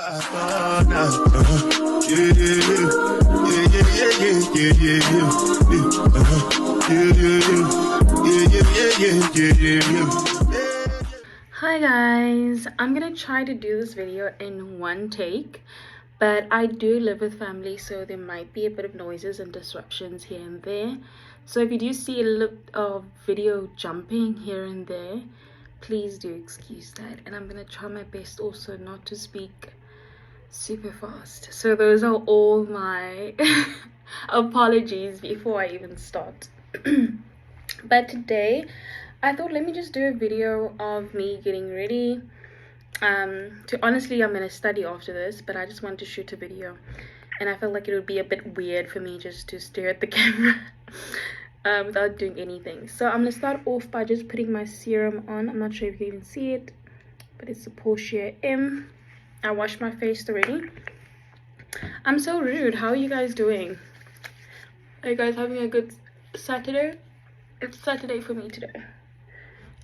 Hi guys, I'm gonna try to do this video in one take, but I do live with family, so there might be a bit of noises and disruptions here and there. So if you do see a little of video jumping here and there, please do excuse that. And I'm gonna try my best also not to speak super fast. So those are all my apologies before I even start. But today I thought, let me just do a video of me getting ready. Honestly, I'm gonna study after this, but I just want to shoot a video, and I felt like it would be a bit weird for me just to stare at the camera without doing anything. So I'm gonna start off by just putting my serum on. I'm not sure if you can even see it, but it's the Portia M. I washed my face already. I'm so rude. How are you guys doing? Are you guys having a good Saturday? It's Saturday for me today.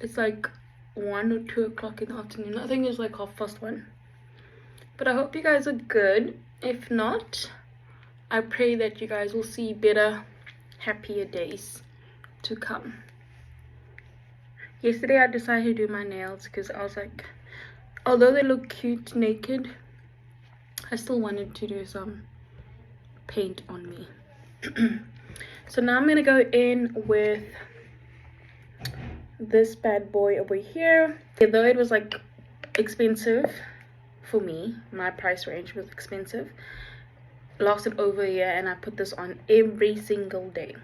It's like 1 or 2 o'clock in the afternoon. I think it's like 1:30. But I hope you guys are good. If not, I pray that you guys will see better, happier days to come. Yesterday I decided to do my nails because I was like, although they look cute naked, I still wanted to do some paint on me. So now I'm gonna go in with this bad boy over here. Although it was like expensive for me, my price range was expensive, lasted over a year, and I put this on every single day.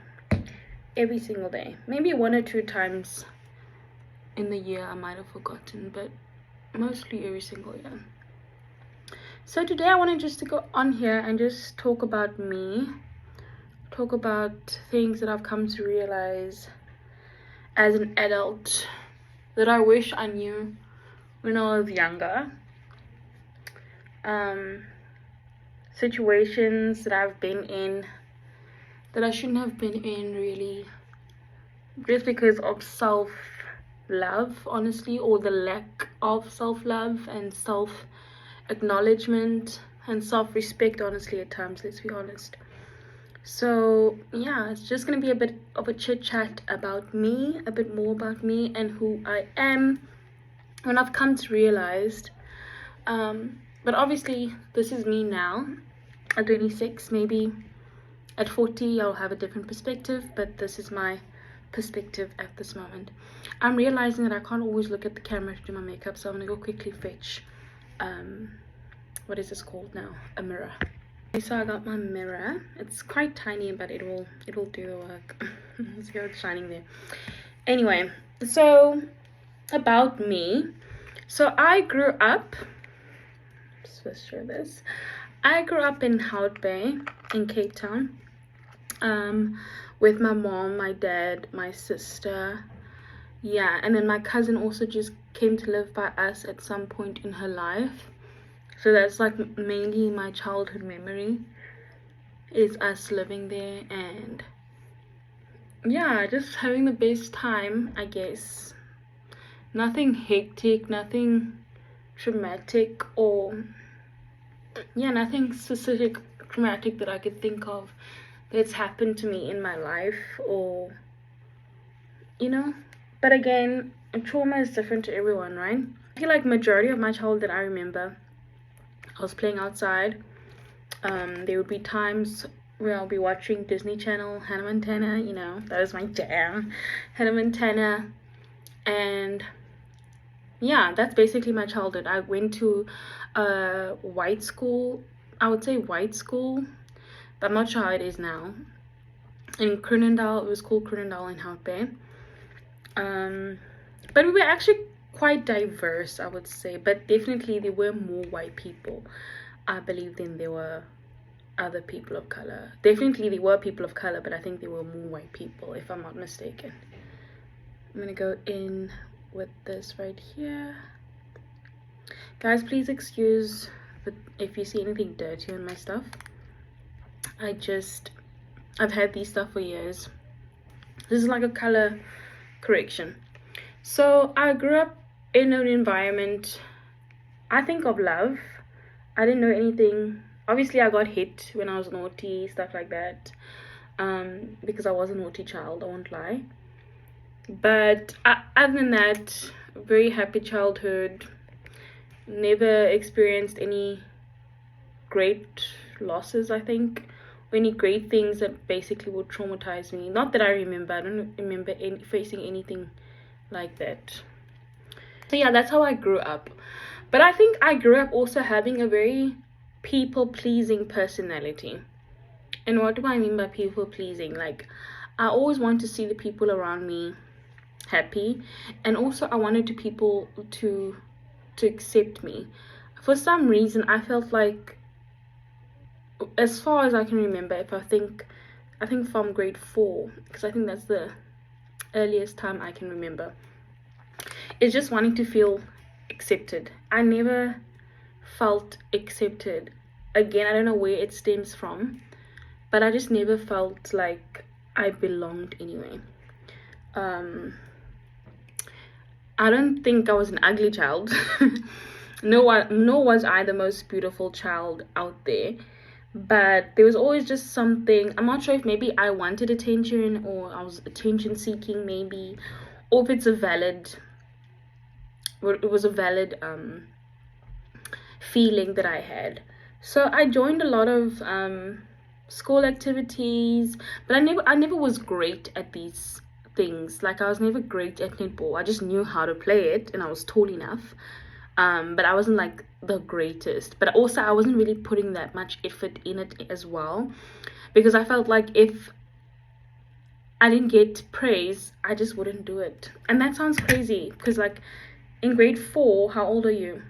Maybe 1 or 2 times in the year I might have forgotten, but mostly every single year. So today I wanted just to go on here and just talk about me, talk about things that I've come to realize as an adult that I wish I knew when I was younger. Situations that I've been in that I shouldn't have been in, really, just because of self-love, honestly, or the lack of self-love and self-acknowledgement and self-respect, honestly, at times, let's be honest. So yeah, it's just gonna be a bit of a chit chat about me, a bit more about me and who I am when I've come to realize. But obviously this is me now at 26. Maybe at 40 I'll have a different perspective, but this is my perspective at this moment. I'm realizing that I can't always look at the camera to do my makeup, so I'm gonna go quickly fetch what is this called now, a mirror. So I got my mirror. It's quite tiny, but it will do the work. See how it's shining there. Anyway, so about me. So I grew up, let's show this. I grew up in Hout Bay in Cape Town, with my mom, my dad, my sister. Yeah, and then my cousin also just came to live by us at some point in her life. So that's like mainly my childhood memory, is us living there and yeah, just having the best time, I guess. Nothing hectic, nothing traumatic, or yeah, nothing specific traumatic that I could think of that's happened to me in my life, or you know. But again, trauma is different to everyone, right? I feel like majority of my childhood that I remember, I was playing outside. There would be times where I'll be watching Disney Channel, Hannah Montana, you know, that was my jam, Hannah Montana. And yeah, that's basically my childhood. I went to a white school, I would say white school, but I'm not sure how it is now. In Crunendal, it was called Crunendal in Hout Bay. But we were actually quite diverse, I would say, but definitely there were more white people, I believe, than there were other people of color. Definitely there were people of color, but I think there were more white people, if I'm not mistaken. I'm gonna go in with this right here. Guys, please excuse if you see anything dirty on my stuff. I've had these stuff for years. This is like a color correction. So I grew up in an environment, I think, of love. I didn't know anything. Obviously, I got hit when I was naughty, stuff like that. Because I was a naughty child, I won't lie. But other than that, very happy childhood. Never experienced any great losses, I think, or any great things that basically would traumatize me. Not that I remember. I don't remember facing anything like that. So yeah, that's how I grew up. But I think I grew up also having a very people-pleasing personality. And what do I mean by people-pleasing? Like, I always want to see the people around me happy, and also I wanted people to accept me. For some reason, I felt like, as far as I can remember, I think from grade 4, because I think that's the earliest time I can remember, is just wanting to feel accepted. I never felt accepted. Again, I don't know where it stems from, but I just never felt like I belonged anyway. I don't think I was an ugly child. Nor was I the most beautiful child out there. But there was always just something. I'm not sure if maybe I wanted attention, or I was attention seeking maybe, or if it was a valid feeling that I had. So I joined a lot of school activities, but I never was great at these things. Like, I was never great at netball. I just knew how to play it, and I was tall enough. But I wasn't like the greatest. But also, I wasn't really putting that much effort in it as well, because I felt like if I didn't get praise, I just wouldn't do it. And that sounds crazy, because like in grade 4, how old are you?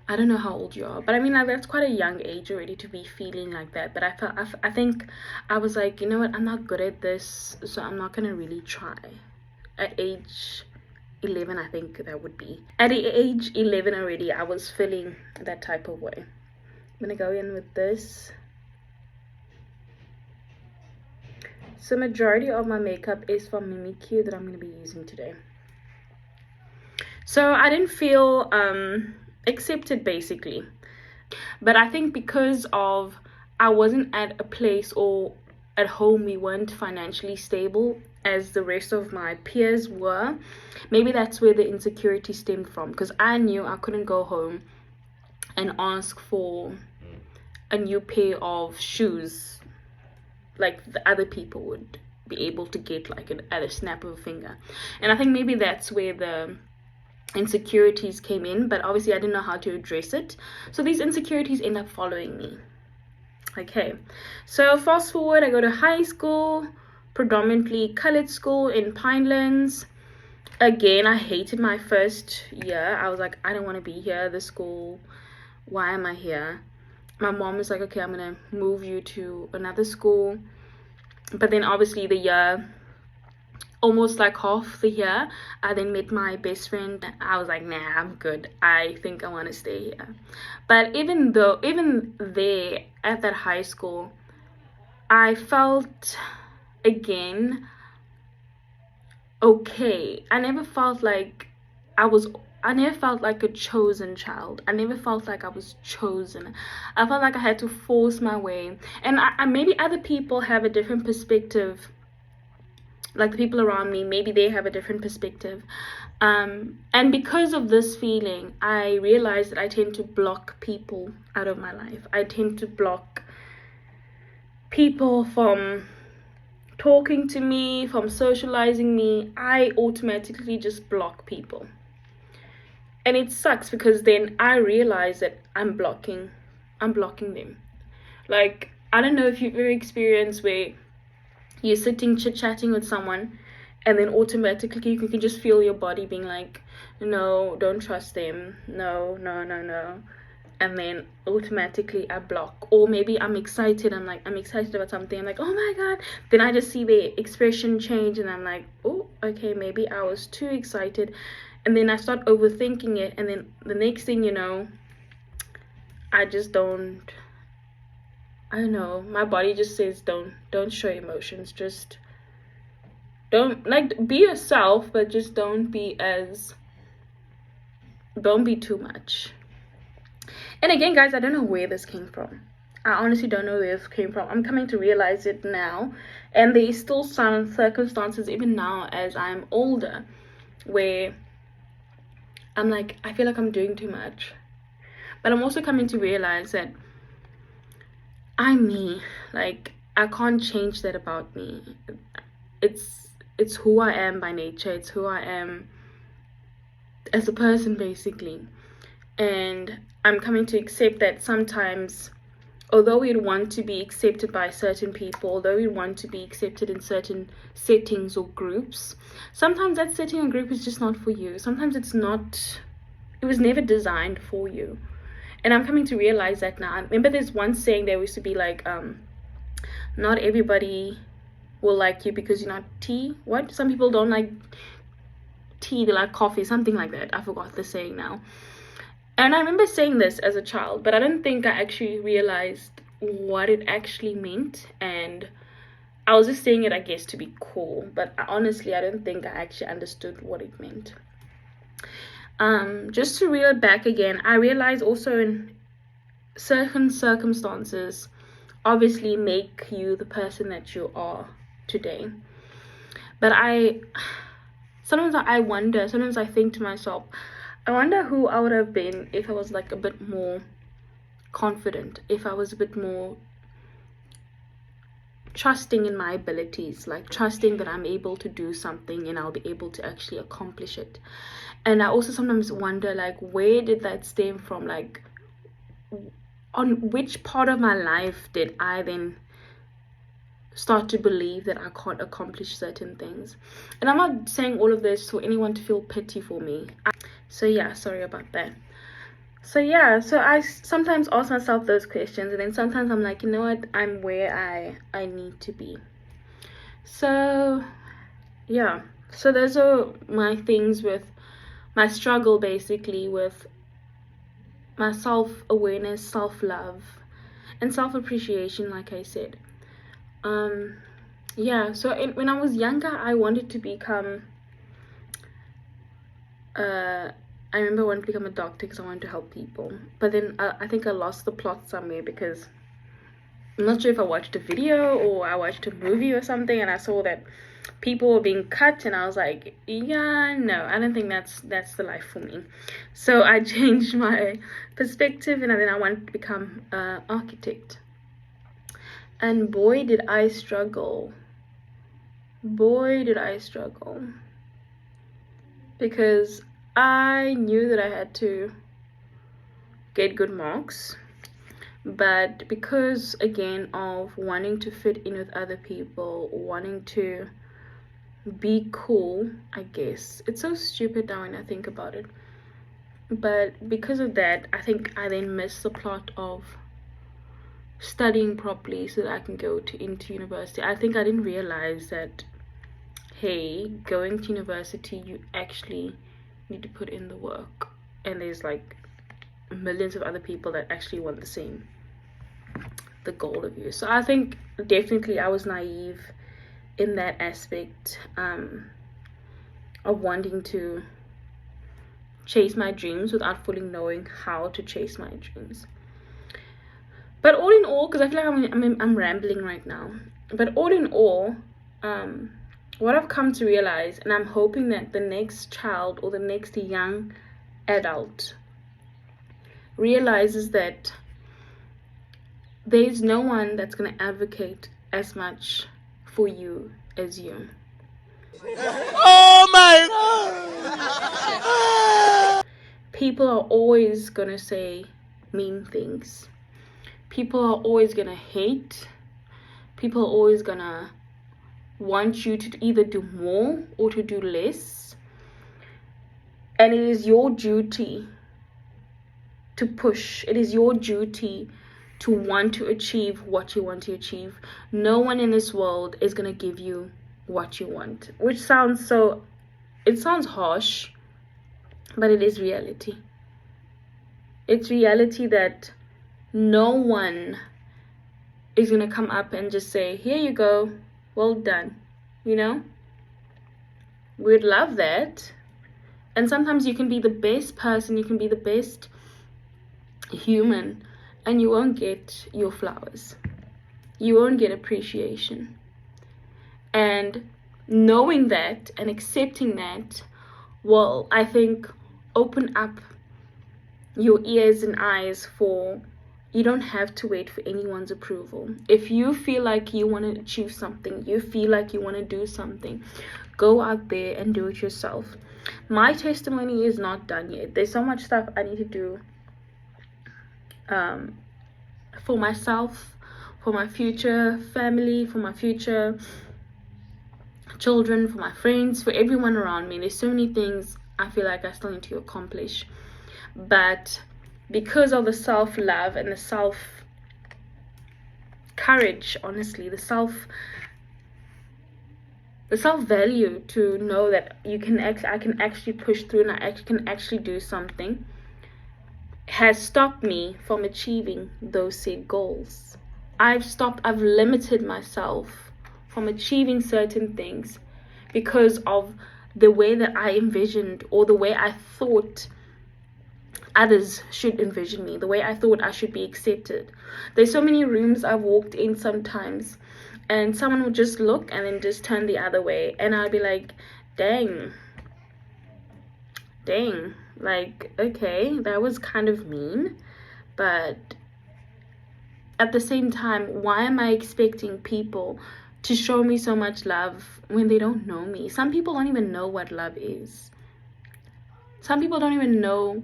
I don't know how old you are, but I mean, like, that's quite a young age already to be feeling like that. But I think I was like, you know what, I'm not good at this, so I'm not gonna really try. At age 11, I think that would be. At age 11 already, I was feeling that type of way. I'm gonna go in with this. So majority of my makeup is from Mimikyu that I'm gonna be using today. So I didn't feel accepted, basically. But I think because of I wasn't at a place, or at home we weren't financially stable as the rest of my peers were, maybe that's where the insecurity stemmed from, because I knew I couldn't go home and ask for a new pair of shoes like the other people would be able to get, like at a snap of a finger. And I think maybe that's where the insecurities came in, but obviously I didn't know how to address it, so these insecurities end up following me. Okay, so fast forward, I go to high school, predominantly colored school in Pinelands. Again, I hated my first year. I was like, I don't want to be here, this school, why am I here? My mom was like, okay, I'm gonna move you to another school. But then obviously the year, almost like half the year, I then met my best friend. I was like, nah, I'm good, I think I want to stay here. But even there at that high school, I felt, again, okay. I never felt like a chosen child. I never felt like I was chosen. I felt like I had to force my way. And I maybe other people have a different perspective, like the people around me, maybe they have a different perspective. And because of this feeling, I realized that I tend to block people out of my life. I tend to block people from talking to me, from socializing me. I automatically just block people. And it sucks, because then I realize that I'm blocking them. Like, I don't know if you've ever experienced where you're sitting chit-chatting with someone, and then automatically you can just feel your body being like, no, don't trust them, no. And then automatically I block. Or maybe I'm excited about something, I'm like, oh my god, then I just see the expression change, and I'm like, oh, okay, maybe I was too excited. And then I start overthinking it, and then the next thing you know, I just don't know, my body just says don't show emotions, just don't, like, be yourself, but just don't be too much. And again, guys, I don't know where this came from. I honestly don't know where this came from. I'm coming to realize it now. And there is still some circumstances, even now, as I'm older, where I'm like, I feel like I'm doing too much. But I'm also coming to realize that I'm me. Like, I can't change that about me. It's who I am by nature. It's who I am as a person, basically. And I'm coming to accept that sometimes, although we'd want to be accepted by certain people, although we want to be accepted in certain settings or groups, sometimes that setting or group is just not for you. Sometimes it was never designed for you. And I'm coming to realize that now. I remember there's one saying there used to be like, not everybody will like you because you're not tea. What? Some people don't like tea, they like coffee, something like that. I forgot the saying now. And I remember saying this as a child, but I don't think I actually realized what it actually meant. And I was just saying it, I guess, to be cool. But honestly, I don't think I actually understood what it meant. Just to reel it back again, I realized also in certain circumstances obviously make you the person that you are today. But sometimes I think to myself, I wonder who I would have been if I was like a bit more confident, if I was a bit more trusting in my abilities, like trusting that I'm able to do something and I'll be able to actually accomplish it. And I also sometimes wonder, like, where did that stem from? Like, on which part of my life did I then start to believe that I can't accomplish certain things? And I'm not saying all of this for anyone to feel pity for me. So yeah, sorry about that. So yeah, so I sometimes ask myself those questions, and then sometimes I'm like, you know what, I'm where I need to be. So yeah, so those are my things with my struggle, basically, with my self-awareness, self-love, and self-appreciation, like I said. Yeah, so when I was younger, I wanted to become I remember I wanted to become a doctor because I wanted to help people. But then I think I lost the plot somewhere, because I'm not sure if I watched a video or I watched a movie or something, and I saw that people were being cut, and I was like, yeah, no, I don't think that's the life for me. So I changed my perspective, and then I wanted to become an architect. And boy, did I struggle. Boy, did I struggle. Because I knew that I had to get good marks, but because, again, of wanting to fit in with other people, wanting to be cool, I guess. It's so stupid now when I think about it. But because of that, I think I then missed the plot of studying properly so that I can go into university. I think I didn't realize that, hey, going to university, you actually need to put in the work, and there's like millions of other people that actually want the goal of you. So I think definitely I was naive in that aspect, of wanting to chase my dreams without fully knowing how to chase my dreams. But all in all, because I feel like I'm rambling right now, but all in all, what I've come to realize, and I'm hoping that the next child or the next young adult realizes that there's no one that's going to advocate as much for you as you. Oh my God! People are always going to say mean things. People are always going to hate. People are always going to want you to either do more or to do less. And it is your duty to push. It is your duty to want to achieve what you want to achieve. No one in this world is going to give you what you want, which sounds harsh, but it is reality. It's reality that no one is going to come up and just say, here you go, well done. You know, we'd love that. And sometimes you can be the best person, you can be the best human, and you won't get your flowers. You won't get appreciation. And knowing that and accepting that will, I think, open up your ears and eyes for, you don't have to wait for anyone's approval. If you feel like you want to achieve something, you feel like you want to do something, go out there and do it yourself. My testimony is not done yet. There's so much stuff I need to do for myself, for my future family, for my future children, for my friends, for everyone around me. There's so many things I feel like I still need to accomplish. But because of the self-love and the self-courage, honestly, the self-value to know that I can actually push through and I can actually do something, has stopped me from achieving those said goals. I've limited myself from achieving certain things because of the way that I envisioned, or the way I thought others should envision me, the way I thought I should be accepted. There's so many rooms I've walked in sometimes, and someone would just look and then just turn the other way, and I'd be like, dang, like, okay, that was kind of mean. But at the same time, why am I expecting people to show me so much love when they don't know me? Some people don't even know what love is. Some people don't even know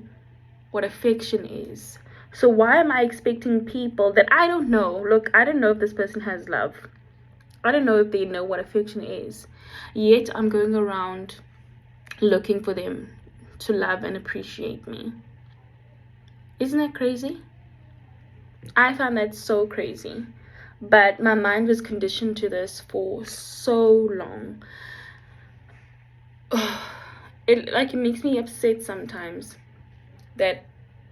what affection is. So why am I expecting people that I don't know? Look, I don't know if this person has love. I don't know if they know what affection is. Yet I'm going around looking for them to love and appreciate me. Isn't that crazy? I found that so crazy. But my mind was conditioned to this for so long. It makes me upset sometimes that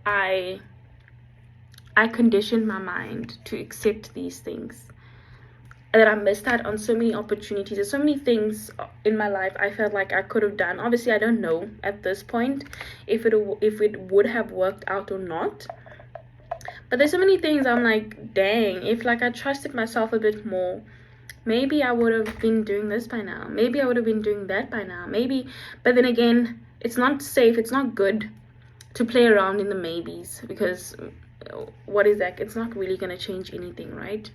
I conditioned my mind to accept these things, and that I missed out on so many opportunities. There's so many things in my life I felt like I could have done. Obviously, I don't know at this point if it would have worked out or not. But there's so many things I'm like, dang, if like I trusted myself a bit more, maybe I would have been doing this by now. Maybe I would have been doing that by now. Maybe, but then again, it's not safe. It's not good to play around in the maybes, because what is that? It's not really going to change anything, right?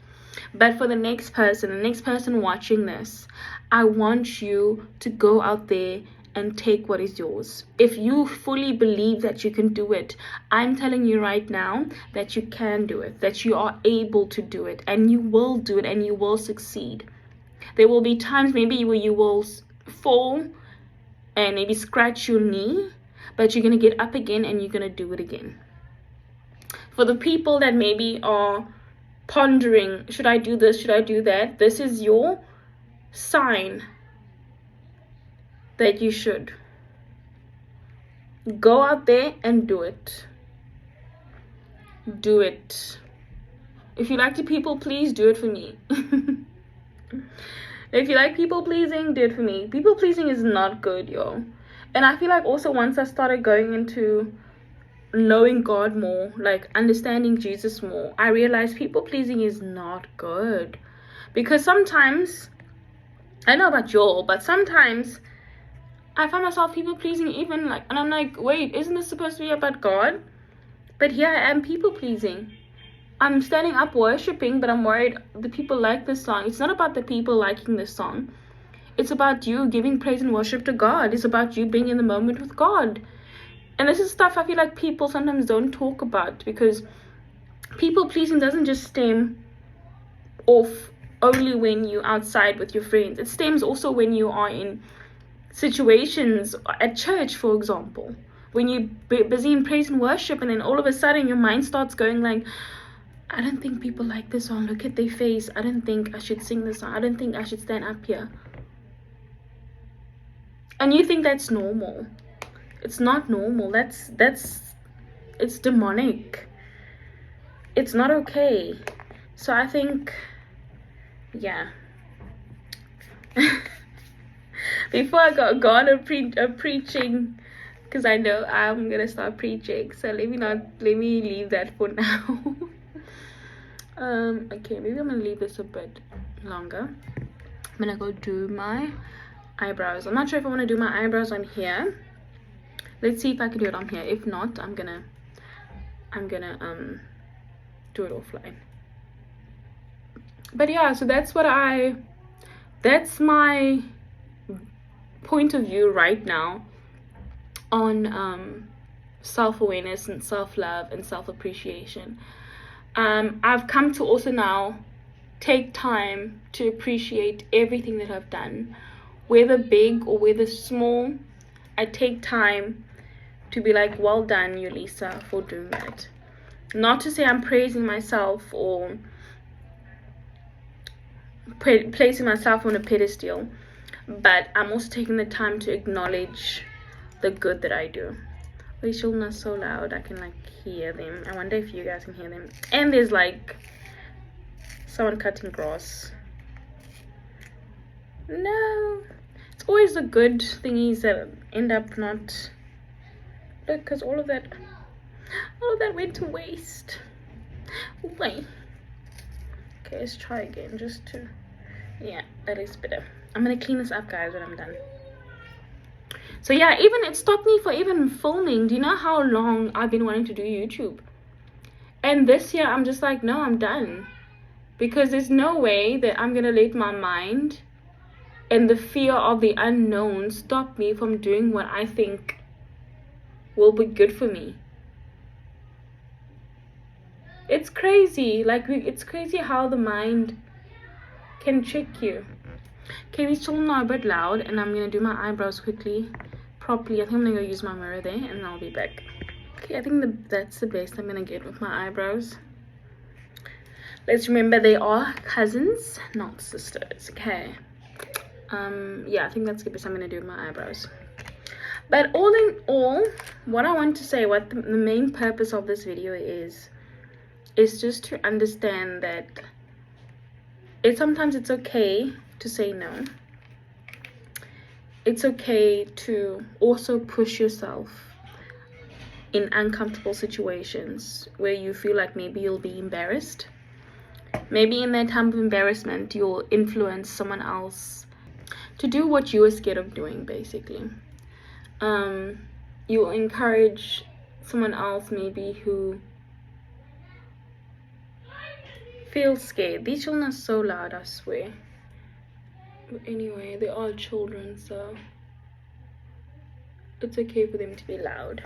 But for the next person watching this, I want you to go out there and take what is yours. If you fully believe that you can do it, I'm telling you right now that you can do it, that you are able to do it, and you will do it, and you will succeed. There will be times maybe where you will fall and maybe scratch your knee, but you're going to get up again and you're going to do it again. For the people that maybe are pondering, should I do this, should I do that, this is your sign that you should. Go out there and do it. Do it. If you like to people please, do it for me. If you like people pleasing, do it for me. People pleasing is not good, yo. And I feel like also once I started going into knowing God more, like understanding Jesus more, I realized people pleasing is not good. Because sometimes, I know about y'all, but sometimes I find myself people pleasing even like, and I'm like, wait, isn't this supposed to be about God? But here I am people pleasing. I'm standing up worshiping, but I'm worried the people like this song. It's not about the people liking this song. It's about you giving praise and worship to God. It's about you being in the moment with God. And this is stuff I feel like people sometimes don't talk about, because people pleasing doesn't just stem off only when you're outside with your friends. It stems also when you are in situations at church, for example, when you're busy in praise and worship, and then all of a sudden your mind starts going like, I don't think people like this song. Look at their face. I don't think I should sing this song. I don't think I should stand up here. And you think that's normal. It's not normal. It's demonic. It's not okay. So I think, yeah. Before I got a preaching because I know I'm gonna start preaching, so let me leave that for now. Okay, maybe I'm gonna leave this a bit longer. I'm gonna go do my eyebrows. I'm not sure if I want to do my eyebrows on here. Let's see if I can do it on here. If not, I'm gonna do it offline. But yeah, so that's my point of view right now on self-awareness and self-love and self-appreciation. I've come to also now take time to appreciate everything that I've done, whether big or whether small. I take time to be like, well done, Yulisa, for doing that. Not to say I'm praising myself or placing myself on a pedestal, but I'm also taking the time to acknowledge the good that I do. These children are so loud, I can like hear them. I wonder if you guys can hear them. And there's like someone cutting grass. No, it's always the good thingies that end up not. Look, because all of that went to waste. Wait. Okay, let's try again, just to, yeah, that is better. I'm gonna clean this up, guys, when I'm done. So yeah, even it stopped me for even filming. Do you know how long I've been wanting to do YouTube? And this year I'm just like, no, I'm done, because there's no way that I'm gonna let my mind and the fear of the unknown stop me from doing what I think will be good for me. It's crazy, like it's crazy how the mind can trick you. Okay, these children are a bit loud, and I'm gonna do my eyebrows quickly, properly. I think I'm gonna go use my mirror there, and I'll be back. Okay, I think that's the best I'm gonna get with my eyebrows. Let's remember they are cousins, not sisters. Okay. Yeah, I think that's the best I'm gonna do with my eyebrows. But all in all, what I want to say, what the main purpose of this video is just to understand that sometimes it's okay to say no. It's okay to also push yourself in uncomfortable situations where you feel like maybe you'll be embarrassed. Maybe in that time of embarrassment, you'll influence someone else to do what you were scared of doing, basically. You'll encourage someone else maybe who feels scared. These children are so loud, I swear. But anyway, they are children, so it's okay for them to be loud.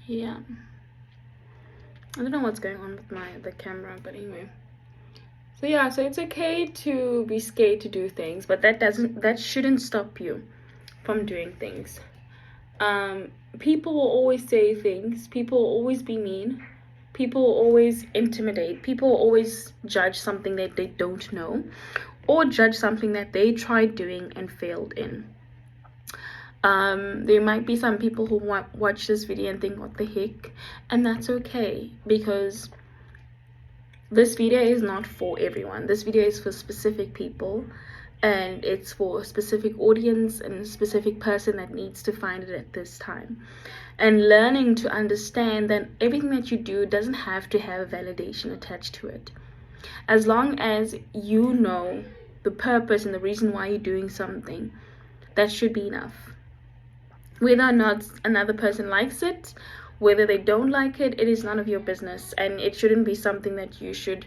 Yeah, I don't know what's going on with the camera, but anyway. So yeah, so it's okay to be scared to do things, but that shouldn't stop you from doing things. People will always say things. People will always be mean. People will always intimidate. People will always judge something that they don't know, or judge something that they tried doing and failed in. There might be some people who watch this video and think, what the heck? And that's okay, because this video is not for everyone. This video is for specific people, and it's for a specific audience and a specific person that needs to find it at this time. And learning to understand that everything that you do doesn't have to have validation attached to it. As long as you know the purpose and the reason why you're doing something, that should be enough. Whether or not another person likes it, whether they don't like it, it is none of your business, and it shouldn't be something that you should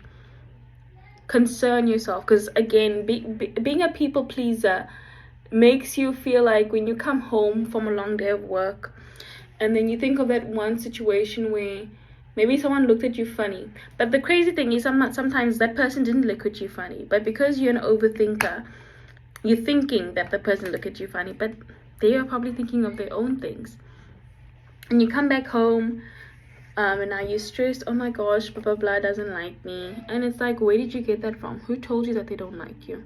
concern yourself. Because again, being a people pleaser makes you feel like when you come home from a long day of work, and then you think of that one situation where maybe someone looked at you funny, but the crazy thing is sometimes that person didn't look at you funny, but because you're an overthinker, you're thinking that the person looked at you funny, but they are probably thinking of their own things. And you come back home, and now you're stressed. Oh my gosh, blah blah blah doesn't like me. And it's like, where did you get that from? Who told you that they don't like you?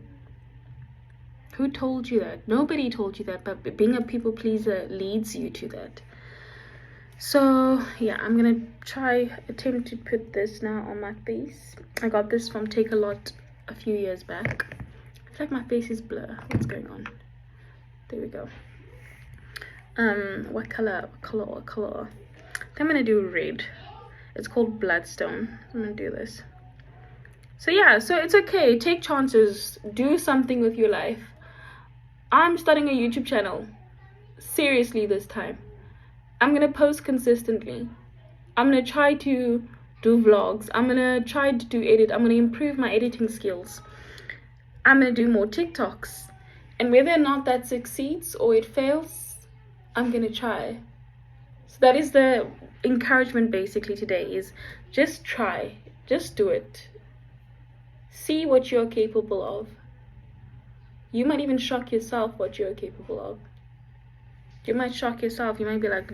Who told you that? Nobody told you that, but being a people pleaser leads you to that. So yeah, I'm gonna attempt to put this now on my face. I got this from Take-A-Lot a few years back. It's like my face is blur. What's going on? There we go. What color? I think I'm gonna do red. It's called Bloodstone. I'm gonna do this. So yeah, so it's okay. Take chances. Do something with your life. I'm starting a YouTube channel. Seriously, this time. I'm gonna post consistently. I'm gonna try to do vlogs. I'm gonna try to do edit. I'm gonna improve my editing skills. I'm gonna do more TikToks. And whether or not that succeeds or it fails, I'm gonna try. So that is the encouragement basically today, is just try. Just do it. See what you're capable of. You might even shock yourself what you're capable of. You might shock yourself. You might be like,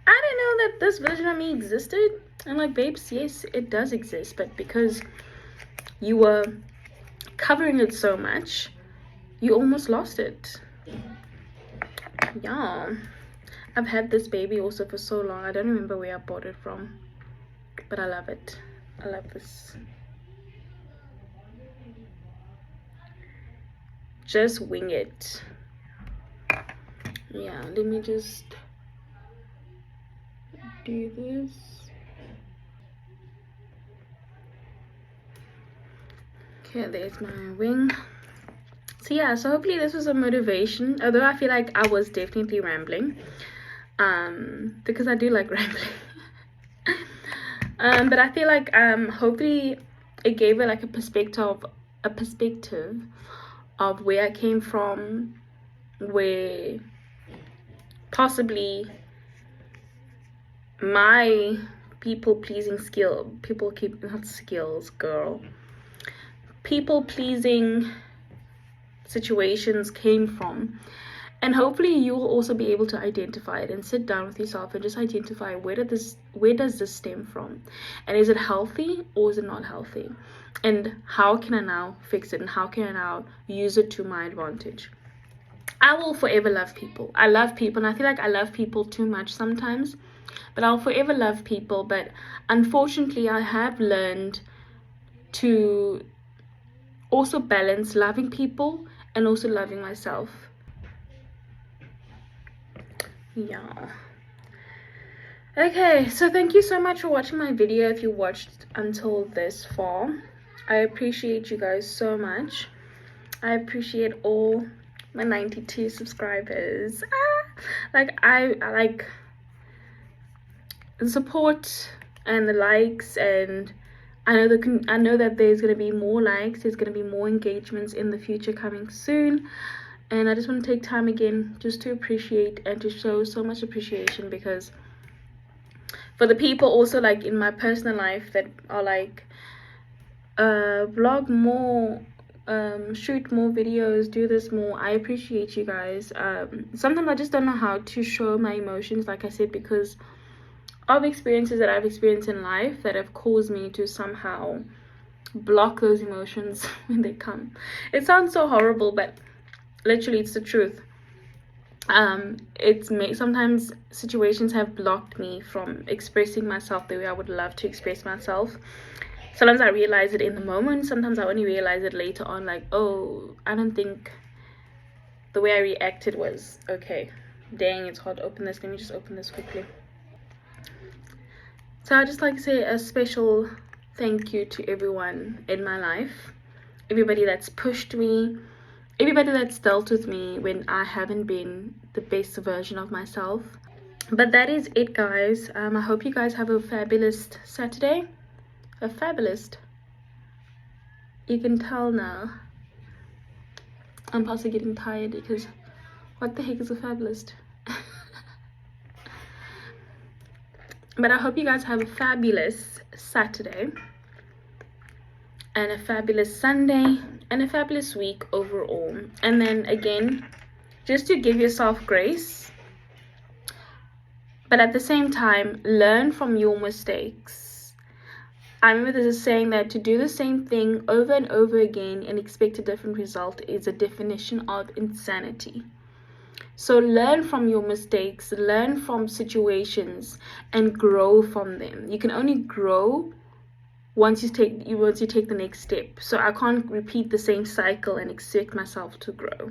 I didn't know that this version of me existed. And like, babes, yes, it does exist. But because you were covering it so much, you almost lost it. Yeah. I've had this baby also for so long. I don't remember where I bought it from. But I love it. I love this. Just wing it. Yeah, let me just do this. Okay, there's my wing. So yeah, so hopefully this was a motivation, although I feel like I was definitely rambling, because I do like rambling. But I feel like hopefully it gave it like a perspective of where I came from, where possibly my people pleasing situations came from. And hopefully you will also be able to identify it and sit down with yourself and just identify where does this stem from, and is it healthy or is it not healthy, and how can I now fix it, and how can I now use it to my advantage. I will forever love people. I love people, and I feel like I love people too much sometimes, but I'll forever love people. But unfortunately, I have learned to also balance loving people and also loving myself. Yeah. Okay, so thank you so much for watching my video. If you watched until this far, I appreciate you guys so much. I appreciate all my 92 subscribers. I like the support and the likes, and I know that there's gonna be more likes, there's gonna be more engagements in the future coming soon. And I just want to take time again just to appreciate and to show so much appreciation, because for the people also like in my personal life that are like, vlog more, shoot more videos, do this more. I appreciate you guys. Sometimes I just don't know how to show my emotions, like I said, because of experiences that I've experienced in life that have caused me to somehow block those emotions when they come. It sounds so horrible, but literally it's the truth. Sometimes situations have blocked me from expressing myself the way I would love to express myself. Sometimes I realize it in the moment, sometimes I only realize it later on, like, oh, I don't think the way I reacted was okay. Dang, it's hard to open this. Let me just open this quickly. So I'd just like to say a special thank you to everyone in my life, everybody that's pushed me, everybody that's dealt with me when I haven't been the best version of myself. But that is it, guys. I hope you guys have a fabulous Saturday. A fabulous. You can tell now. I'm possibly getting tired because what the heck is a fabulous? But I hope you guys have a fabulous Saturday and a fabulous Sunday and a fabulous week overall. And then again, just to give yourself grace, but at the same time, learn from your mistakes. I remember there's a saying that to do the same thing over and over again and expect a different result is a definition of insanity. So learn from your mistakes, learn from situations, and grow from them. You can only grow once you take the next step. So I can't repeat the same cycle and expect myself to grow.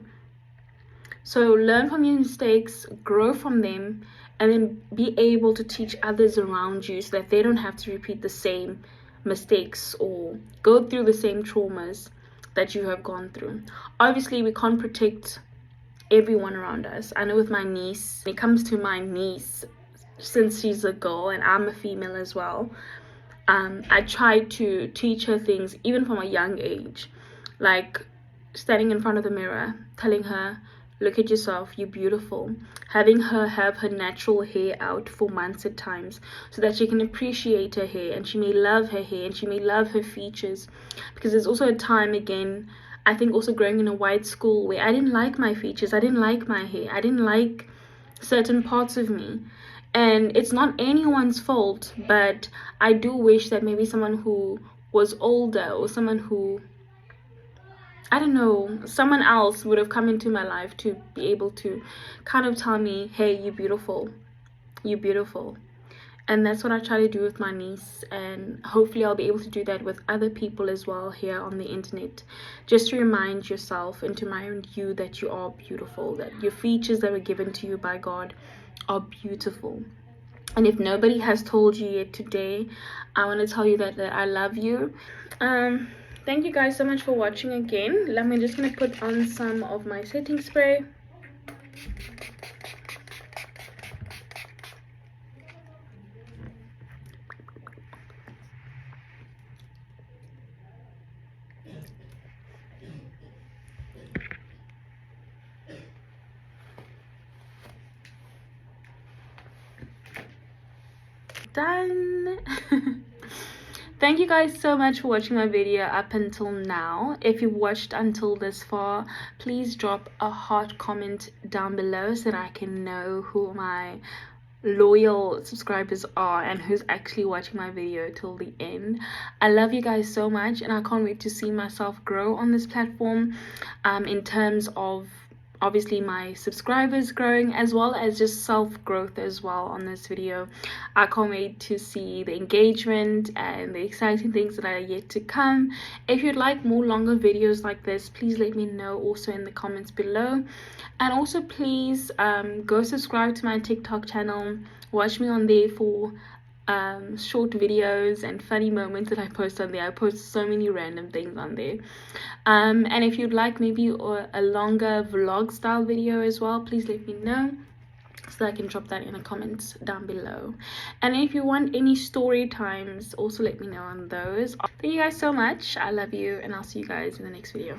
So learn from your mistakes, grow from them, and then be able to teach others around you so that they don't have to repeat the same mistakes or go through the same traumas that you have gone through. Obviously, we can't protect everyone around us. I know with my niece, when it comes to my niece, since she's a girl and I'm a female as well, I try to teach her things even from a young age, like standing in front of the mirror, telling her, look at yourself, you're beautiful. Having her have her natural hair out for months at times so that she can appreciate her hair and she may love her hair and she may love her features. Because there's also a time, again, I think also growing in a white school, where I didn't like my features, I didn't like my hair, I didn't like certain parts of me. And it's not anyone's fault, but I do wish that maybe someone who was older or someone who, I don't know, someone else would have come into my life to be able to kind of tell me, hey, you're beautiful, you're beautiful. And that's what I try to do with my niece, and hopefully I'll be able to do that with other people as well here on the internet, just to remind yourself and to remind you that you are beautiful, that your features that were given to you by God are beautiful. And if nobody has told you yet today, I want to tell you that I love you. Thank you guys so much for watching again. I'm just going to put on some of my setting spray. Done. Thank you guys so much for watching my video up until now. If you've watched until this far, please drop a heart comment down below so that I can know who my loyal subscribers are and who's actually watching my video till the end. I love you guys so much, and I can't wait to see myself grow on this platform, in terms of obviously my subscribers growing, as well as just self-growth as well on this video. I can't wait to see the engagement and the exciting things that are yet to come. If you'd like more longer videos like this, please let me know also in the comments below. And also please go subscribe to my TikTok channel. Watch me on there for short videos and funny moments that I post on there. I post so many random things on there. And if you'd like maybe a longer vlog style video as well, please let me know so I can drop that in the comments down below. And if you want any story times, also let me know on those. Thank you guys so much. I love you, and I'll see you guys in the next video.